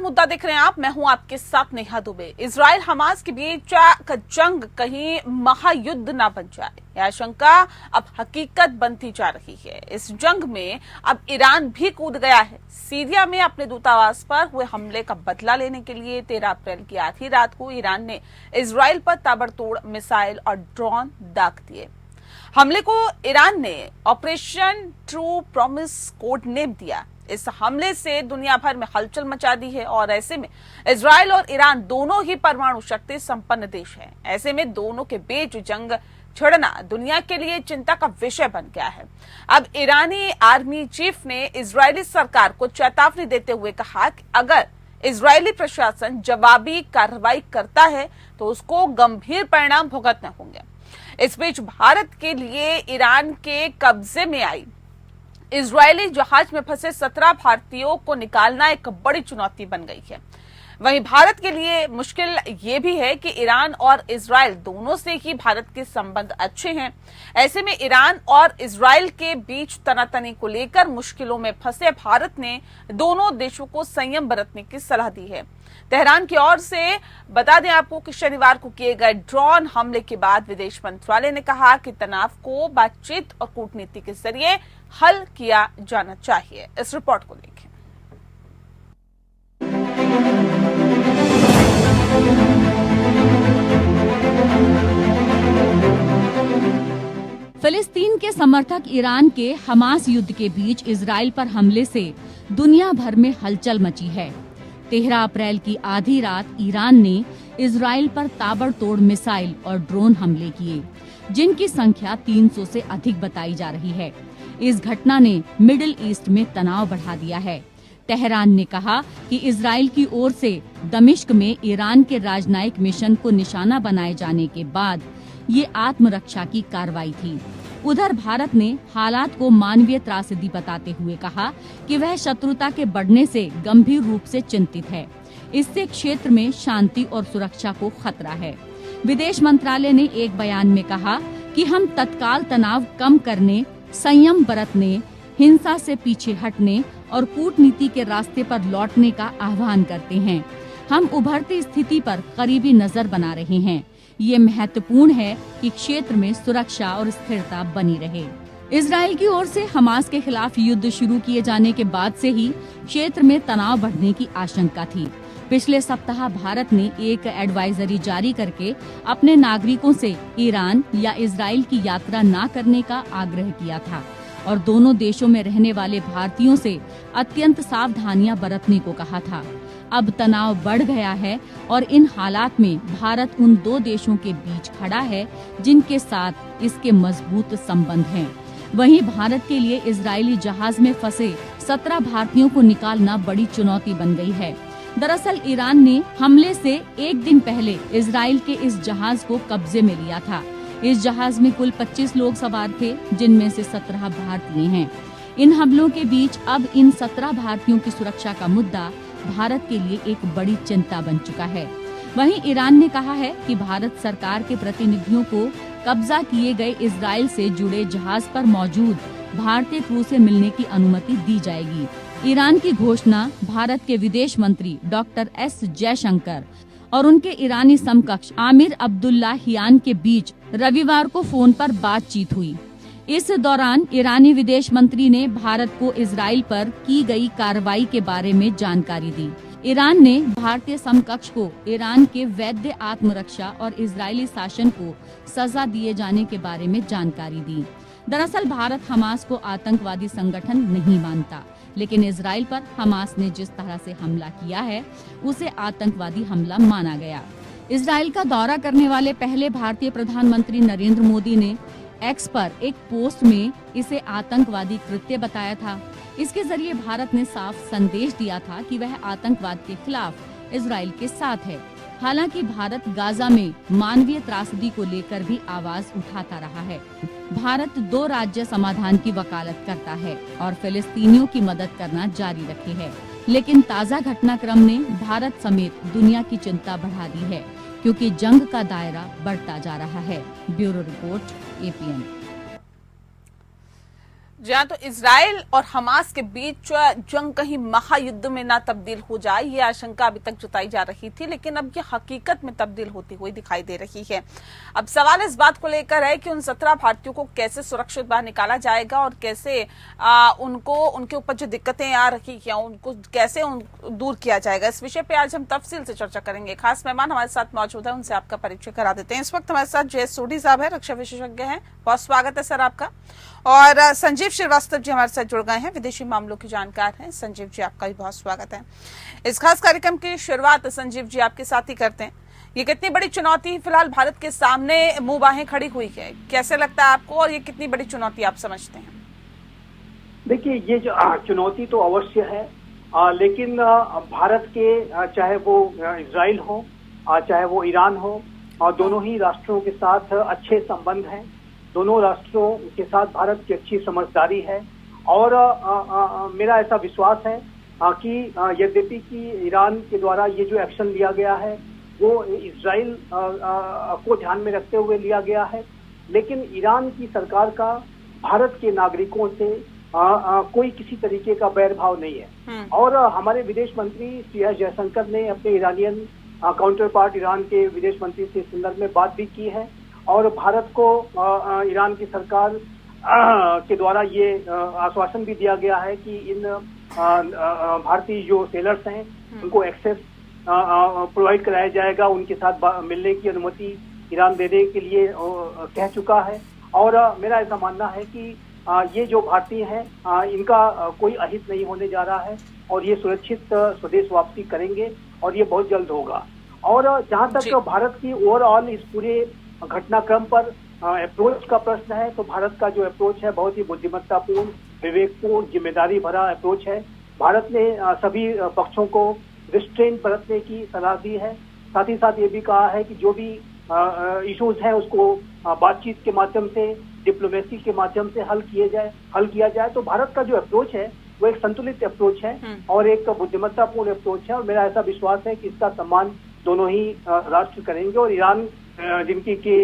मुद्दा देख रहे हैं आप, मैं हूं आपके साथ नेहा दुबे। इजराइल हमास के बीच का जंग कहीं महायुद्ध ना बन जाए, यह आशंका अब हकीकत बनती जा रही है। इस जंग में अब ईरान भी कूद गया है। सीरिया में अपने दूतावास पर हुए हमले का बदला लेने के लिए 13 अप्रैल की आधी रात को ईरान ने इजराइल पर ताबड़तोड़ मिसाइल और ड्रोन दाग दिए। हमले को ईरान ने operation true promise code name दिया। इस हमले से दुनिया भर में हलचल मचा दी है और ऐसे में इजराइल और ईरान दोनों ही परमाणु शक्ति संपन्न देश हैं। ऐसे में दोनों के बीच जंग छिड़ना दुनिया के लिए चिंता का विषय बन गया है। अब ईरानी आर्मी चीफ ने इजरायली सरकार को चेतावनी देते हुए कहा कि अगर इजरायली प्रशासन जवाबी कार्रवाई करता है तो उसको गंभीर परिणाम भुगतने होंगे। इस बीच भारत के लिए ईरान के कब्जे में आई इजरायली जहाज में फंसे 17 भारतीयों को निकालना एक बड़ी चुनौती बन गई है। वहीं भारत के लिए मुश्किल ये भी है कि ईरान और इजराइल दोनों से ही भारत के संबंध अच्छे हैं। ऐसे में ईरान और इजराइल के बीच तनातनी को लेकर मुश्किलों में फंसे भारत ने दोनों देशों को संयम बरतने की सलाह दी है। तेहरान की ओर से बता दें आपको कि शनिवार को किए गए ड्रोन हमले के बाद विदेश मंत्रालय ने कहा कि तनाव को बातचीत और कूटनीति के जरिए हल किया जाना चाहिए। इस रिपोर्ट को देखें। फिलिस्तीन के समर्थक ईरान के हमास युद्ध के बीच इजराइल पर हमले से दुनिया भर में हलचल मची है। 13 अप्रैल की आधी रात ईरान ने इजराइल पर ताबड़तोड़ मिसाइल और ड्रोन हमले किए, जिनकी संख्या 300 से अधिक बताई जा रही है। इस घटना ने मिडिल ईस्ट में तनाव बढ़ा दिया है। तेहरान ने कहा कि इजराइल की ओर से दमिश्क में ईरान के राजनयिक मिशन को निशाना बनाए जाने के बाद ये आत्मरक्षा की कार्रवाई थी। उधर भारत ने हालात को मानवीय त्रासदी बताते हुए कहा कि वह शत्रुता के बढ़ने से गंभीर रूप से चिंतित है। इससे क्षेत्र में शांति और सुरक्षा को खतरा है। विदेश मंत्रालय ने एक बयान में कहा कि हम तत्काल तनाव कम करने, संयम बरतने, हिंसा से पीछे हटने और कूटनीति के रास्ते पर लौटने का आह्वान करते हैं। हम उभरती स्थिति पर करीबी नजर बना रहे हैं। ये महत्वपूर्ण है कि क्षेत्र में सुरक्षा और स्थिरता बनी रहे। इजराइल की ओर से हमास के खिलाफ युद्ध शुरू किए जाने के बाद से ही क्षेत्र में तनाव बढ़ने की आशंका थी। पिछले सप्ताह भारत ने एक एडवाइजरी जारी करके अपने नागरिकों से ईरान या इजराइल की यात्रा न करने का आग्रह किया था और दोनों देशों में रहने वाले भारतीयों से अत्यंत सावधानियां बरतने को कहा था। अब तनाव बढ़ गया है और इन हालात में भारत उन दो देशों के बीच खड़ा है जिनके साथ इसके मजबूत संबंध हैं। वहीं भारत के लिए इजरायली जहाज में फंसे 17 भारतीयों को निकालना बड़ी चुनौती बन गई है। दरअसल ईरान ने हमले से एक दिन पहले इजराइल के इस जहाज को कब्जे में लिया था। इस जहाज में कुल 25 लोग सवार थे, जिनमें से 17 भारतीय हैं। इन हमलों के बीच अब इन 17 भारतीयों की सुरक्षा का मुद्दा भारत के लिए एक बड़ी चिंता बन चुका है। वहीं ईरान ने कहा है कि भारत सरकार के प्रतिनिधियों को कब्जा किए गए इजराइल से जुड़े जहाज पर मौजूद भारतीय क्रू से मिलने की अनुमति दी जाएगी। ईरान की घोषणा भारत के विदेश मंत्री डॉक्टर एस जयशंकर और उनके ईरानी समकक्ष आमिर अब्दुल्लाहियान के बीच रविवार को फोन पर बातचीत हुई। इस दौरान ईरानी विदेश मंत्री ने भारत को इजराइल पर की गई कार्रवाई के बारे में जानकारी दी। ईरान ने भारतीय समकक्ष को ईरान के वैध आत्मरक्षा और इजरायली शासन को सजा दिए जाने के बारे में जानकारी दी। दरअसल भारत हमास को आतंकवादी संगठन नहीं मानता, लेकिन इजराइल पर हमास ने जिस तरह से हमला किया है उसे आतंकवादी हमला माना गया। इजराइल का दौरा करने वाले पहले भारतीय प्रधानमंत्री नरेंद्र मोदी ने एक्स पर एक पोस्ट में इसे आतंकवादी कृत्य बताया था। इसके जरिए भारत ने साफ संदेश दिया था कि वह आतंकवाद के खिलाफ इजराइल के साथ है। हालांकि भारत गाजा में मानवीय त्रासदी को लेकर भी आवाज उठाता रहा है। भारत 2 राज्य समाधान की वकालत करता है और फिलिस्तीनियों की मदद करना जारी रखे है। लेकिन ताज़ा घटनाक्रम ने भारत समेत दुनिया की चिंता बढ़ा दी है, क्योंकि जंग का दायरा बढ़ता जा रहा है। Bureau report, APN। जी हाँ, तो इजराइल और हमास के बीच जंग कहीं महायुद्ध में ना तब्दील हो जाए, ये आशंका अभी तक जताई जा रही थी, लेकिन अब ये हकीकत में तब्दील होती हुई दिखाई दे रही है। अब सवाल इस बात को लेकर है कि उन 17 भारतीयों को कैसे सुरक्षित बाहर निकाला जाएगा और कैसे उनको उनके ऊपर जो दिक्कतें आ रही हैं उनको कैसे दूर किया जाएगा। इस विषय पे आज हम तफसील से चर्चा करेंगे। खास मेहमान हमारे साथ मौजूद है, उनसे आपका परिचय करा देते हैं। इस वक्त हमारे साथ जय सोढ़ी साहब है, रक्षा विशेषज्ञ हैं, बहुत स्वागत है सर आपका। और संजीव श्रीवास्तव जी हमारे साथ जुड़ गए हैं, विदेशी मामलों के जानकार हैं। संजीव जी आपका भी बहुत स्वागत है। इस खास कार्यक्रम की शुरुआत संजीव जी आपके साथ ही करते हैं। ये कितनी बड़ी चुनौती फिलहाल भारत के सामने मुंह बाहें खड़ी हुई है, कैसे लगता है आपको, और ये कितनी बड़ी चुनौती आप समझते हैं? देखिए, ये जो चुनौती तो अवश्य है, लेकिन भारत के चाहे वो इजराइल हो चाहे वो ईरान हो, दोनों ही राष्ट्रों के साथ अच्छे संबंध हैं। दोनों राष्ट्रों के साथ भारत की अच्छी समझदारी है और मेरा ऐसा विश्वास है कि यद्यपि कि ईरान के द्वारा ये जो एक्शन लिया गया है वो इजराइल को ध्यान में रखते हुए लिया गया है, लेकिन ईरान की सरकार का भारत के नागरिकों से कोई किसी तरीके का बैरभाव नहीं है। और हमारे विदेश मंत्री श्री एस जयशंकर ने अपने ईरानियन काउंटर पार्ट ईरान के विदेश मंत्री से इस संदर्भ में बात भी की है और भारत को ईरान की सरकार के द्वारा ये आश्वासन भी दिया गया है कि इन भारतीय जो सेलर्स हैं उनको एक्सेस प्रोवाइड कराया जाएगा, उनके साथ मिलने की अनुमति ईरान देने के लिए कह चुका है। और मेरा ऐसा मानना है कि ये जो भारतीय हैं इनका कोई अहित नहीं होने जा रहा है और ये सुरक्षित स्वदेश वापसी करेंगे और ये बहुत जल्द होगा। और जहां तक भारत की ओवरऑल इस पूरे घटनाक्रम पर अप्रोच का प्रश्न है, तो भारत का जो अप्रोच है बहुत ही बुद्धिमत्तापूर्ण, विवेकपूर्ण, जिम्मेदारी भरा अप्रोच है। भारत ने सभी पक्षों को रिस्ट्रेंट बरतने की सलाह दी है। साथ ही साथ ये भी कहा है कि जो भी इश्यूज हैं उसको बातचीत के माध्यम से, डिप्लोमेसी के माध्यम से हल किया जाए। तो भारत का जो अप्रोच है वो एक संतुलित अप्रोच है और एक बुद्धिमत्तापूर्ण अप्रोच है और मेरा ऐसा विश्वास है कि इसका सम्मान दोनों ही राष्ट्र करेंगे। और ईरान जिनकी के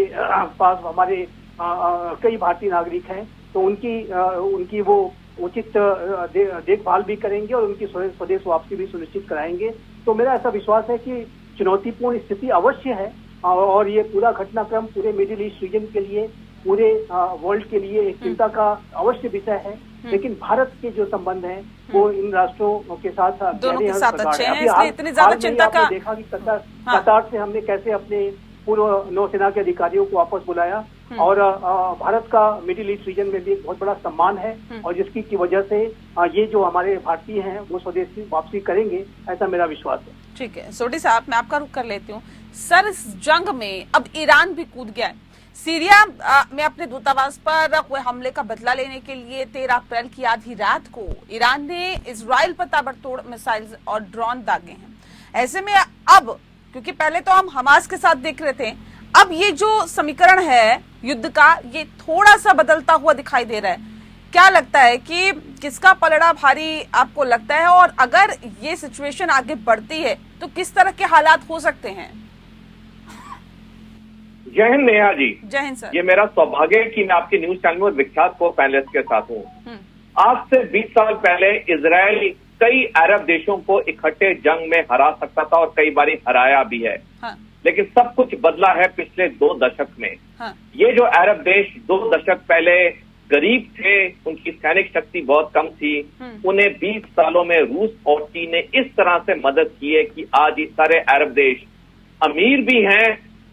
पास हमारे कई भारतीय नागरिक हैं, तो उनकी वो उचित देखभाल भी करेंगे और उनकी स्वदेश वापसी भी सुनिश्चित कराएंगे। तो मेरा ऐसा विश्वास है कि चुनौतीपूर्ण स्थिति अवश्य है और ये पूरा घटनाक्रम पूरे मिडिल ईस्ट रीजन के लिए, पूरे वर्ल्ड के लिए एक चिंता का अवश्य विषय है, लेकिन भारत के जो संबंध हैं वो इन राष्ट्रों के साथ दोनों के साथ अच्छे हैं, इसलिए इतनी ज्यादा चिंता का देखा कि कतार से हमने कैसे अपने पूर्व नौसेना के अधिकारियों को वापस बुलाया और भारत का मिडिल ईस्ट रीजन में भी एक बहुत बड़ा सम्मान है और जिसकी की वजह से ये जो हमारे भारतीय हैं वो स्वदेश वापसी करेंगे, ऐसा मेरा विश्वास है। ठीक है सोढ़ी साहब, मैं आपका रुख कर लेती हूँ। सर, इस जंग में अब ईरान भी कूद गया है। सीरिया में अपने दूतावास पर हुए हमले का बदला लेने के लिए 13 अप्रैल की आधी रात को ईरान ने इजराइल पर ताबड़तोड़ मिसाइल और ड्रोन दागे हैं। ऐसे में अब, क्योंकि पहले तो हम हमास के साथ देख रहे थे, अब ये जो समीकरण है युद्ध का ये थोड़ा सा बदलता हुआ दिखाई दे रहा है। क्या लगता है कि किसका पलड़ा भारी आपको लगता है, और अगर ये सिचुएशन आगे बढ़ती है तो किस तरह के हालात हो सकते हैं? जय हिंद नेहा जी। जय हिंद सर। ये मेरा सौभाग्य है कि मैं आपके न्यूज चैनल में विख्यात को पैनलिस्ट के साथ हूँ। आज से 20 साल पहले इजराइल कई अरब देशों को इकट्ठे जंग में हरा सकता था और कई बारी हराया भी है। हाँ। लेकिन सब कुछ बदला है पिछले 2 दशक में। हाँ। ये जो अरब देश 2 दशक पहले गरीब थे, उनकी सैनिक शक्ति बहुत कम थी, उन्हें 20 सालों में रूस और चीन ने इस तरह से मदद की है कि आज ये सारे अरब देश अमीर भी हैं,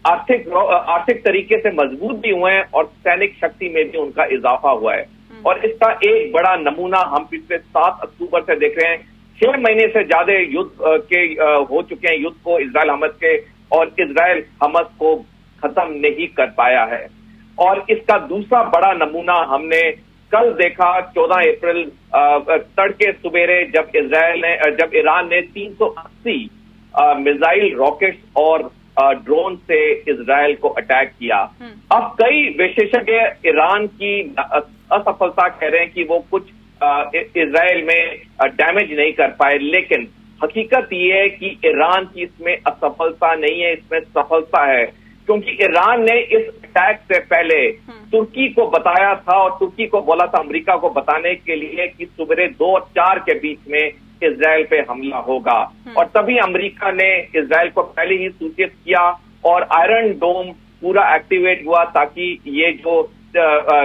आर्थिक तरीके से मजबूत भी हुए हैं और सैनिक शक्ति में भी उनका इजाफा हुआ है। और इसका एक बड़ा नमूना हम पिछले 7 अक्टूबर से देख रहे हैं। 6 महीने से ज्यादा युद्ध के हो चुके हैं युद्ध को इजराइल हमस के, और इजराइल हमस को खत्म नहीं कर पाया है। और इसका दूसरा बड़ा नमूना हमने कल देखा 14 अप्रैल तड़के सुबेरे जब ईरान ने 380 मिसाइल, रॉकेट्स और ड्रोन से इजराइल को अटैक किया। अब कई विशेषज्ञ ईरान की असफलता कह रहे हैं कि वो कुछ इजराइल में डैमेज नहीं कर पाए, लेकिन हकीकत ये है कि ईरान की इसमें असफलता नहीं है, इसमें सफलता है। क्योंकि ईरान ने इस अटैक से पहले तुर्की को बताया था और तुर्की को बोला था अमेरिका को बताने के लिए कि सुबह 2 और 4 के बीच में इजराइल पे हमला होगा, और तभी अमेरिका ने इजराइल को पहले ही सूचित किया और आयरन डोम पूरा एक्टिवेट हुआ ताकि ये जो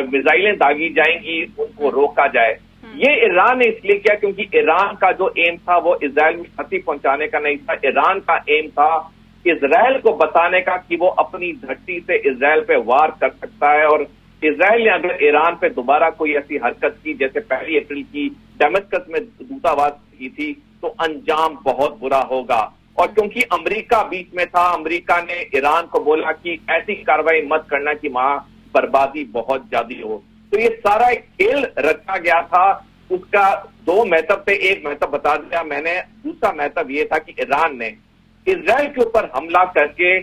मिसाइलें दागी जाएंगी उनको रोका जाए। ये ईरान ने इसलिए किया क्योंकि ईरान का जो एम था वो इजराइल में क्षति पहुंचाने का नहीं था। ईरान का एम था इजराइल को बताने का कि वो अपनी धरती से इजराइल पे वार कर सकता है, और इजराइल ने अगर ईरान पे दोबारा कोई ऐसी हरकत की जैसे 1 अप्रैल की दमिश्क में दूतावास की थी तो अंजाम बहुत बुरा होगा। और क्योंकि अमेरिका बीच में था, अमेरिका ने ईरान को बोला कि ऐसी कार्रवाई मत करना कि वहां बर्बादी बहुत ज्यादा हो। तो ये सारा एक खेल रचा गया था। उसका 2 महत्व थे, एक महत्व बता दिया मैंने, दूसरा महत्व ये था कि ईरान ने इजराइल के ऊपर हमला करके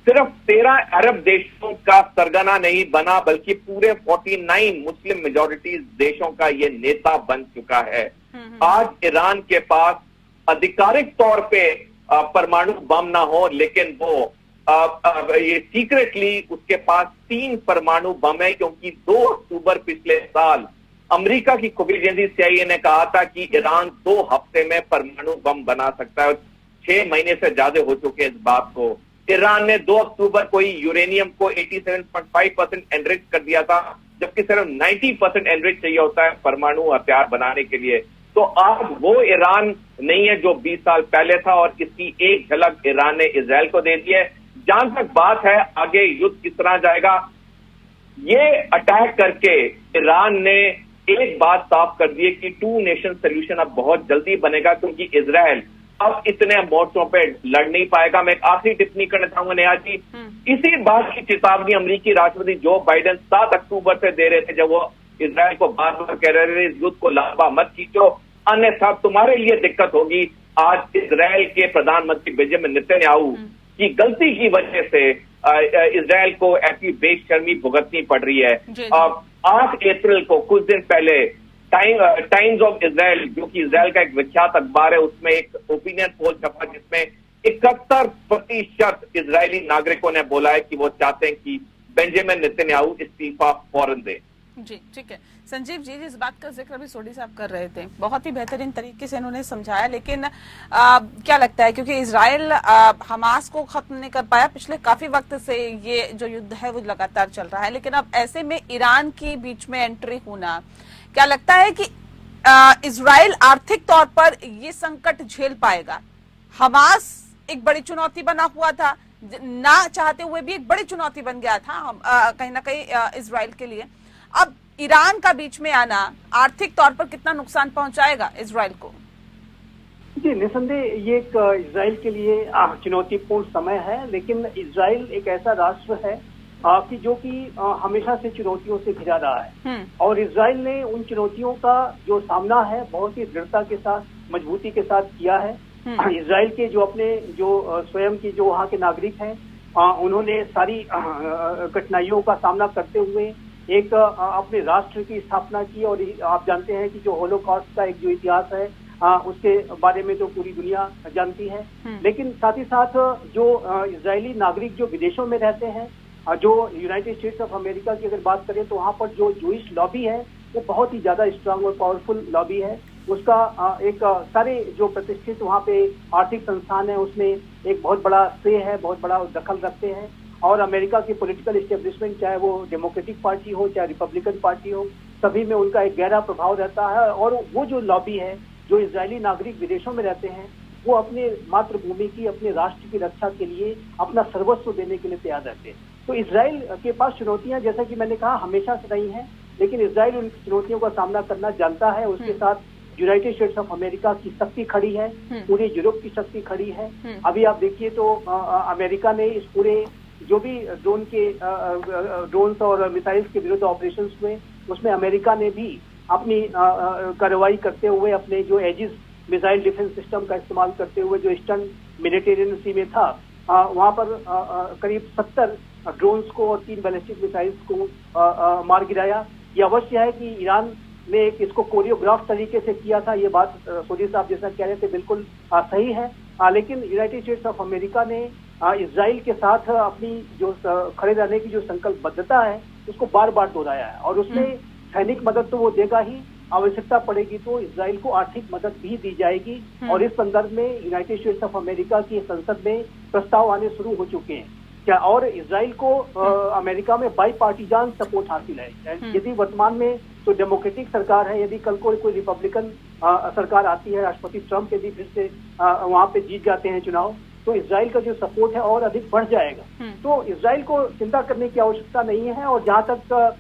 सिर्फ 13 अरब देशों का सरगना नहीं बना बल्कि पूरे 49 मुस्लिम मेजॉरिटी देशों का ये नेता बन चुका है। आज ईरान के पास आधिकारिक तौर पे परमाणु बम ना हो, लेकिन वो ये सीक्रेटली उसके पास 3 परमाणु बम है, क्योंकि 2 अक्टूबर पिछले साल अमेरिका की खुफिया एजेंसी CIA ने कहा था कि ईरान 2 हफ्ते में परमाणु बम बना सकता है। 6 महीने से ज्यादा हो चुके इस बात को। ईरान ने 2 अक्टूबर को ही यूरेनियम को 87.5% एनरिच कर दिया था, जबकि सिर्फ 90% एनरिच चाहिए होता है परमाणु हथियार बनाने के लिए। तो आज वो ईरान नहीं है जो 20 साल पहले था, और इसकी एक झलक ईरान ने इजराइल को दे दी है। जहां तक बात है आगे युद्ध किस तरह जाएगा, ये अटैक करके ईरान ने एक बात साफ कर दी है कि 2 नेशन सोल्यूशन अब बहुत जल्दी बनेगा, क्योंकि इजराइल अब इतने मोर्चों पे लड़ नहीं पाएगा। मैं एक आखिरी टिप्पणी करना चाहूंगा नेहा जी, इसी बात की चेतावनी अमेरिकी राष्ट्रपति जो बाइडेन 7 अक्टूबर से दे रहे थे, जब वो इजराइल को बार बार कह रहे थे इस युद्ध को लंबा मत खींचो, अन्यथा तुम्हारे लिए दिक्कत होगी। आज इजराइल के प्रधानमंत्री बेंजामिन नेतन्याहू की गलती की वजह से इजराइल को ऐसी बेशर्मी भुगतनी पड़ रही है। 8 अप्रैल को कुछ दिन पहले टाइम्स ऑफ इजराइल, जो कि इजराइल का एक विख्यात अखबार है, उसमें एक ओपिनियन पोल छपा जिसमें 71% इजरायली नागरिकों ने बोला है कि वो चाहते हैं कि बेंजामिन नेतन्याहू इस्तीफा फौरन दे। जी ठीक है संजीव जी, जिस बात का जिक्र अभी सोडी साहब कर रहे थे, बहुत ही बेहतरीन तरीके से इन्होंने समझाया, लेकिन क्या लगता है, क्योंकि इजराइल हमास को खत्म नहीं कर पाया पिछले काफी वक्त से, ये जो युद्ध है वो लगातार चल रहा है, लेकिन अब ऐसे में ईरान की बीच में एंट्री होना, क्या लगता है कि इजराइल आर्थिक तौर पर ये संकट झेल पाएगा? हमास एक बड़ी चुनौती बना हुआ था, ना चाहते हुए भी एक बड़ी चुनौती बन गया था कहीं ना कहीं इजराइल के लिए। अब ईरान का बीच में आना आर्थिक तौर पर कितना नुकसान पहुंचाएगा इजराइल को? जी निसंदेह ये एक इजराइल के लिए चुनौतीपूर्ण समय है, लेकिन इजराइल एक ऐसा राष्ट्र है कि जो कि हमेशा से चुनौतियों से घिरा रहा है, और इजराइल ने उन चुनौतियों का जो सामना है बहुत ही दृढ़ता के साथ, मजबूती के साथ किया है। इजराइल के जो अपने जो स्वयं के जो वहाँ के नागरिक हैं, उन्होंने सारी कठिनाइयों का सामना करते हुए एक अपने राष्ट्र की स्थापना की, और आप जानते हैं कि जो होलोकॉस्ट का एक जो इतिहास है उसके बारे में तो पूरी दुनिया जानती है। लेकिन साथ ही साथ जो इजरायली नागरिक जो विदेशों में रहते हैं, जो यूनाइटेड स्टेट्स ऑफ अमेरिका की अगर बात करें तो वहाँ पर जो जूइश लॉबी है वो बहुत ही ज्यादा स्ट्रांग और पावरफुल लॉबी है। उसका एक सारे जो प्रतिष्ठित वहाँ पे आर्थिक संस्थान है उसमें एक बहुत बड़ा श्रेय है, बहुत बड़ा दखल रखते हैं। और अमेरिका की पॉलिटिकल एस्टेब्लिशमेंट, चाहे वो डेमोक्रेटिक पार्टी हो चाहे रिपब्लिकन पार्टी हो, सभी में उनका एक गहरा प्रभाव रहता है। और वो जो लॉबी है, जो इजरायली नागरिक विदेशों में रहते हैं, वो अपने मातृभूमि की, अपने राष्ट्र की रक्षा के लिए अपना सर्वस्व देने के लिए तैयार रहते हैं। तो इजराइल के पास चुनौतियां, जैसा कि मैंने कहा, हमेशा से रही हैं, लेकिन इजराइल उन चुनौतियों का सामना करना जानता है। उसके साथ यूनाइटेड स्टेट्स ऑफ अमेरिका की शक्ति खड़ी है, पूरे यूरोप की शक्ति खड़ी है। अभी आप देखिए तो अमेरिका ने इस पूरे जो भी ड्रोन्स और मिसाइल्स के विरुद्ध ऑपरेशंस हुए, उसमें अमेरिका ने भी अपनी कार्रवाई करते हुए अपने जो एजिस मिसाइल डिफेंस सिस्टम का इस्तेमाल करते हुए जो ईस्टर्न मेडिटेरियन सी में था, वहां पर करीब 70 ड्रोन्स को और 3 बैलिस्टिक मिसाइल्स को मार गिराया। ये अवश्य है कि ईरान ने इसको कोरियोग्राफ तरीके से किया था। ये बात सोडी साहब जैसा कह रहे थे बिल्कुल सही है, लेकिन यूनाइटेड स्टेट्स ऑफ अमेरिका ने इजराइल के साथ अपनी जो खड़े रहने की जो संकल्पबद्धता है उसको बार बार दोहराया है। और उसमें सैनिक मदद तो वो देगा ही, आवश्यकता पड़ेगी तो इजराइल को आर्थिक मदद भी दी जाएगी। और इस संदर्भ में यूनाइटेड स्टेट्स ऑफ अमेरिका की संसद में प्रस्ताव आने शुरू हो चुके हैं क्या, और इजराइल को अमेरिका में बाई पार्टीजान सपोर्ट हासिल है। यदि वर्तमान में तो डेमोक्रेटिक सरकार है, यदि कल को कोई रिपब्लिकन सरकार आती है, राष्ट्रपति ट्रम्प यदि फिर से वहां पे जीत जाते हैं चुनाव, तो इजराइल का जो सपोर्ट है और अधिक बढ़ जाएगा। तो इजराइल को चिंता करने की आवश्यकता नहीं है। और जहां तक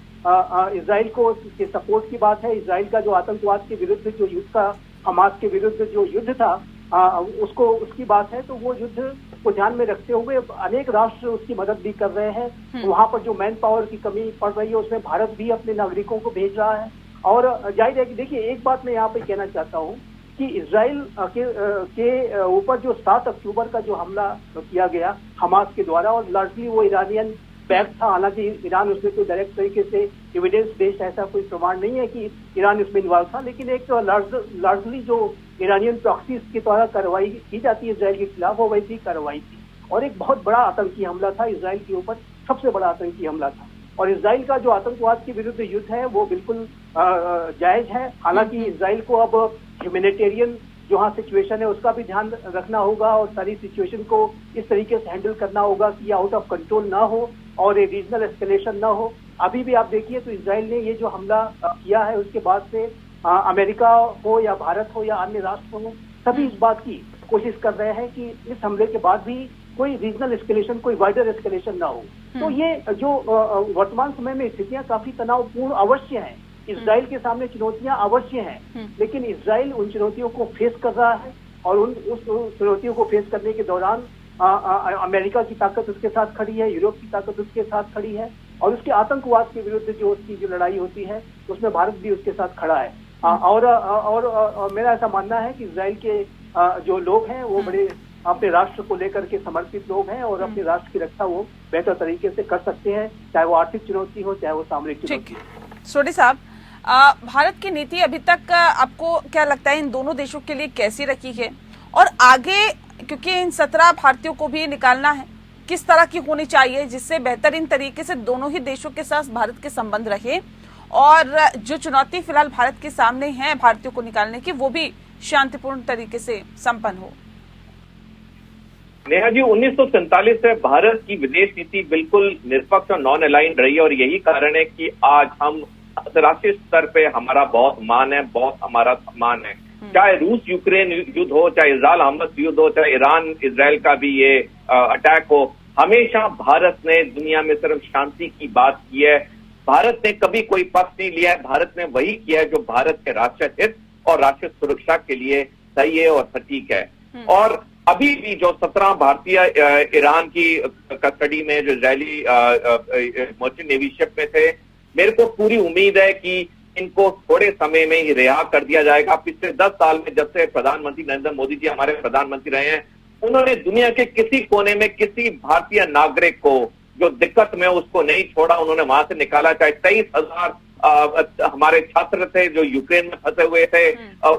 इजराइल को के सपोर्ट की बात है, इजराइल का जो आतंकवाद के विरुद्ध जो युद्ध था, हमास के विरुद्ध जो युद्ध था, उसकी बात है, तो वो युद्ध को ध्यान में रखते हुए अनेक राष्ट्र उसकी मदद भी कर रहे हैं। वहां पर जो मैन पावर की कमी पड़ रही है उसमें भारत भी अपने नागरिकों को भेज रहा है। और जाहिर है कि देखिए, एक बात मैं यहाँ पे कहना चाहता हूँ कि इजराइल के ऊपर जो 7 अक्टूबर का जो हमला किया गया हमास के द्वारा, और लार्जली वो ईरानियन बैक था, हालांकि ईरान उसमें कोई डायरेक्ट तरीके से एविडेंस बेस्ड ऐसा कोई प्रमाण नहीं है कि ईरान इसमें इन्वॉल्व था, लेकिन एक लार्जली जो ईरानियन प्रॉक्सीज के द्वारा कार्रवाई की जाती है इजराइल के खिलाफ, वो वैसी कार्रवाई थी। और एक बहुत बड़ा आतंकी हमला था इजराइल के ऊपर, सबसे बड़ा आतंकी हमला था। और इजराइल का जो आतंकवाद के विरुद्ध युद्ध है वो बिल्कुल जायज है। हालांकि इजराइल को अब ह्यूमैनिटेरियन जो हाँ सिचुएशन है उसका भी ध्यान रखना होगा, और सारी सिचुएशन को इस तरीके से हैंडल करना होगा कि ये आउट ऑफ कंट्रोल ना हो और ये रीजनल एस्केलेशन ना हो। अभी भी आप देखिए तो इजराइल ने ये जो हमला किया है उसके बाद से अमेरिका हो या भारत हो या अन्य राष्ट्र हो, सभी इस बात की कोशिश कर रहे हैं कि इस हमले के बाद भी कोई रीजनल एस्केलेशन, कोई वाइडर एस्केलेशन ना हो। तो ये जो वर्तमान समय में स्थितियां काफी तनावपूर्ण अवश्य हैं, इजराइल के सामने चुनौतियां अवश्य हैं, लेकिन इजराइल उन चुनौतियों को फेस कर रहा है। और उस चुनौतियों को फेस करने के दौरान अमेरिका की ताकत उसके साथ खड़ी है, यूरोप की ताकत उसके साथ खड़ी है, और उसके आतंकवाद के विरुद्ध जो उसकी जो लड़ाई होती है उसमें भारत भी उसके साथ खड़ा है। और मेरा ऐसा मानना है कि इजराइल के जो लोग हैं वो बड़े अपने राष्ट्र को लेकर के समर्पित लोग हैं, और अपने राष्ट्र की रक्षा वो बेहतर तरीके से कर सकते हैं, चाहे वो आर्थिक चुनौती हो चाहे वो सामरिक चुनौती हो। सोडी साहब, भारत की नीति अभी तक आपको क्या लगता है इन दोनों देशों के लिए कैसी रखी है, और आगे क्योंकि इन 17 भारतीयों को भी निकालना है, किस तरह की होनी चाहिए जिससे बेहतरीन तरीके से दोनों ही देशों के साथ भारत के संबंध रहे, और जो चुनौती फिलहाल भारत के सामने है भारतीयों को निकालने की, वो भी शांतिपूर्ण तरीके से संपन्न हो? नेहा जी, 1947 से भारत की विदेश नीति बिल्कुल निष्पक्ष और नॉन अलाइंड रही है, और यही कारण है कि आज हम अंतर्राष्ट्रीय स्तर पे हमारा बहुत मान है, बहुत हमारा सम्मान है। चाहे रूस यूक्रेन युद्ध हो, चाहे इजराइल हमास युद्ध हो, चाहे ईरान इजराइल का भी ये अटैक हो, हमेशा भारत ने दुनिया में सिर्फ शांति की बात की है। भारत ने कभी कोई पक्ष नहीं लिया है, भारत ने वही किया है जो भारत के राष्ट्रीय हित और राष्ट्रीय सुरक्षा के लिए सही है और सटीक है। और अभी भी जो 17 भारतीय ईरान की कस्टडी में जो इजरायली मर्चेंट नेवी शिप में थे, मेरे को पूरी उम्मीद है कि इनको थोड़े समय में ही रिहा कर दिया जाएगा। पिछले 10 साल में जब से प्रधानमंत्री नरेंद्र मोदी जी हमारे प्रधानमंत्री रहे हैं, उन्होंने दुनिया के किसी कोने में किसी भारतीय नागरिक को जो दिक्कत में उसको नहीं छोड़ा, उन्होंने वहां से निकाला। चाहे 23,000 हमारे छात्र थे जो यूक्रेन में फंसे हुए थे,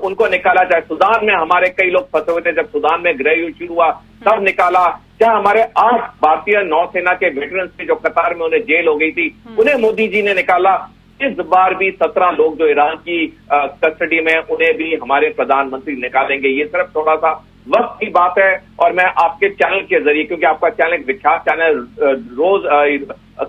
उनको निकाला। चाहे सुदान में हमारे कई लोग फंसे हुए थे, जब सुदान में गृह युद्ध शुरू हुआ तब निकाला। चाहे हमारे 8 भारतीय नौसेना के वेटरन्स थे जो कतार में उन्हें जेल हो गई थी, उन्हें मोदी जी ने निकाला। इस बार भी 17 लोग जो ईरान की कस्टडी में, उन्हें भी हमारे प्रधानमंत्री निकालेंगे। ये सिर्फ थोड़ा सा वक्त की बात है। और मैं आपके चैनल के जरिए, क्योंकि आपका चैनल एक विख्यात चैनल, रोज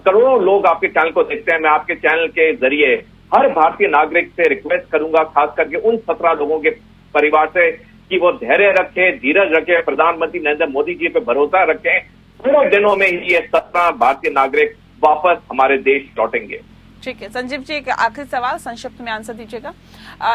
करोड़ों लोग आपके चैनल को देखते हैं, मैं आपके चैनल के जरिए हर भारतीय नागरिक से रिक्वेस्ट करूंगा, खास करके उन 17 लोगों के परिवार से, कि वो धैर्य रखे, धीरज रखे, प्रधानमंत्री नरेंद्र मोदी जी पे भरोसा रखें। थोड़े दिनों में ही ये 17 भारतीय नागरिक वापस हमारे देश लौटेंगे। ठीक है संजीव जी, एक आखिरी सवाल संक्षिप्त में आंसर दीजिएगा।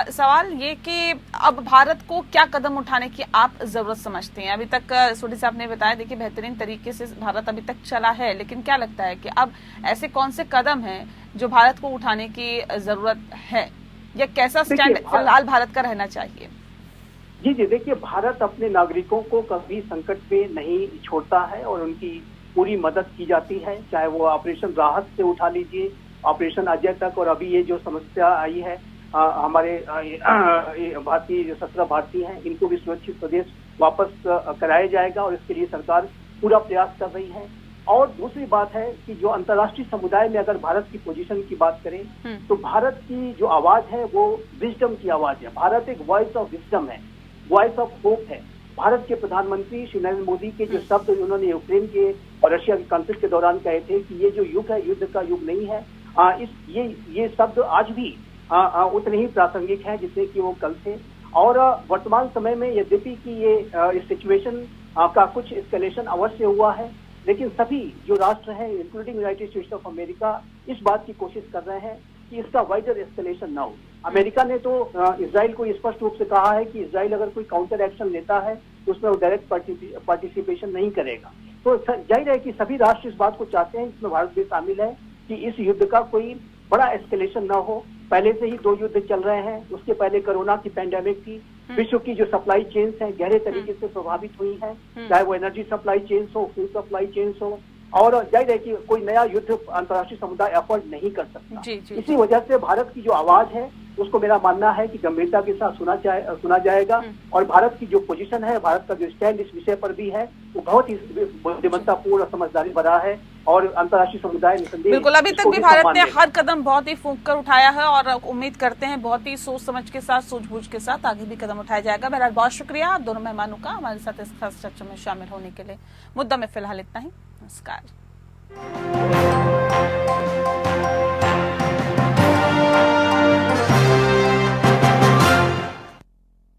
सवाल ये कि अब भारत को क्या कदम उठाने की आप जरूरत समझते हैं? अभी तक सोडी साहब ने बताया, देखिए बेहतरीन तरीके से भारत अभी तक चला है, लेकिन क्या लगता है कि अब ऐसे कौन से कदम हैं जो भारत को उठाने की जरूरत है, या कैसा स्टैंड फिलहाल भारत का रहना चाहिए? जी देखिए, भारत अपने नागरिकों को कभी संकट में नहीं छोड़ता है और उनकी पूरी मदद की जाती है, चाहे वो ऑपरेशन राहत से उठा लीजिए, ऑपरेशन अजय तक, और अभी ये जो समस्या आई है हमारे भारतीय जो 17 भारतीय हैं, इनको भी सुरक्षित प्रदेश वापस कराया जाएगा, और इसके लिए सरकार पूरा प्रयास कर रही है। और दूसरी बात है कि जो अंतर्राष्ट्रीय समुदाय में अगर भारत की पोजीशन की बात करें तो भारत की जो आवाज है वो विजडम की आवाज है। भारत एक वॉइस ऑफ विजडम है, वॉइस ऑफ होप है। भारत के प्रधानमंत्री श्री नरेंद्र मोदी के जो शब्द उन्होंने यूक्रेन के और रशिया के कॉन्फ्लिक्ट के दौरान कहे थे कि ये जो युग है युद्ध का युग नहीं है, ये शब्द आज भी उतने ही प्रासंगिक हैं जितने कि वो कल थे। और वर्तमान समय में यद्यपि कि ये सिचुएशन का कुछ एस्केलेशन अवश्य हुआ है, लेकिन सभी जो राष्ट्र हैं including United states of America इस बात की कोशिश कर रहे हैं कि इसका वाइडर एस्केलेशन ना हो। अमेरिका ने तो इजराइल को स्पष्ट रूप से कहा है कि इजराइल अगर कोई काउंटर एक्शन लेता है तो उसमें वो डायरेक्ट पार्टिसिपेशन नहीं करेगा। तो जाहिर है कि सभी राष्ट्र इस बात को चाहते हैं, इसमें भारत भी शामिल है, कि इस युद्ध का कोई बड़ा एस्केलेशन ना हो। पहले से ही 2 युद्ध चल रहे हैं, उसके पहले कोरोना की पैंडेमिक थी, विश्व की जो सप्लाई चेन्स हैं गहरे तरीके से प्रभावित हुई हैं, चाहे वो एनर्जी सप्लाई चेन्स हो, फूड सप्लाई चेन्स हो, और जाहिर है कि कोई नया युद्ध अंतर्राष्ट्रीय समुदाय अफोर्ड नहीं कर सकता। इसी वजह से भारत की जो आवाज है उसको मेरा मानना है कि गंभीरता के साथ सुना जाएगा, और भारत की जो पोजीशन है, भारत का जो स्टैंड इस विषय पर भी है वो बहुत ही बुद्धिमत्तापूर्ण और समझदारी भरा है, और अंतर्राष्ट्रीय समुदाय निसंदेह बिल्कुल। अभी तक भी भारत ने हर कदम बहुत ही फूंक कर उठाया है और उम्मीद करते हैं बहुत ही सोच समझ के साथ, सूझबूझ के साथ आगे भी कदम उठाया जाएगा। बहरहाल बहुत शुक्रिया आप दोनों मेहमानों का हमारे साथ इस खास चर्चा में शामिल होने के लिए। मुद्दा में फिलहाल इतना ही। नमस्कार।